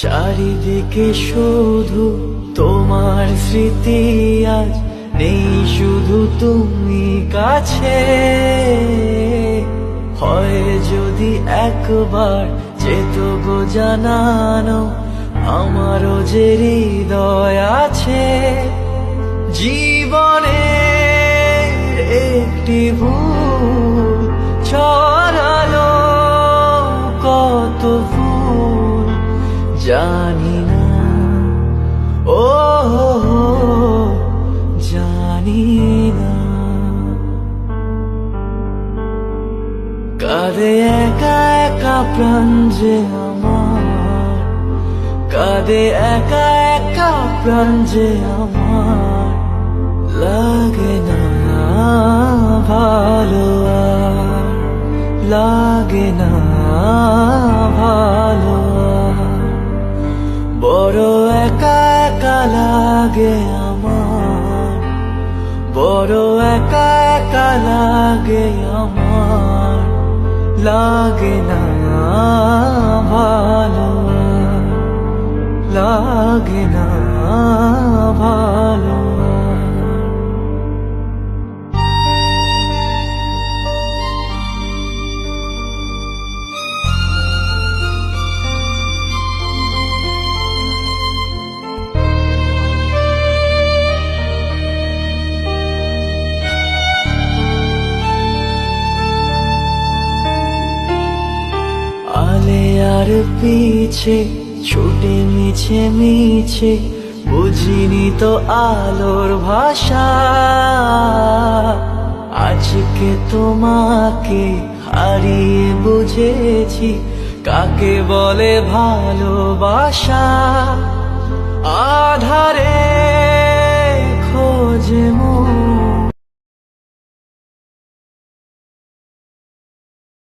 চারিদিকে শুধু তোমার স্মৃতি, আজ নেই শুধু তুমি কাছে। হয় যদি একবার যেত গো জানানো, আমারও যে হৃদয় আছে। জীবনের একটি ভুল ছড়ালো কত ফুল জানি না, ও জানি না। কাঁদে একা একা প্রাণ যে আমার, কাঁদে একা একা প্রাণ যে আমার। লাগে না ভালো আর, লাগে না ভালো আর। বড় একা একা লাগে আমার, বড় একা একা লাগে আমার। লাগে না ভালো আর, লাগে না ভালো আর। আলে আর পিছে ছুটে মিছে মিছে, বুঝিনি তো আলোর ভাষা। আজকে তোমাকে হারিয়ে বুঝেছি কাকে বলে ভালোবাসা।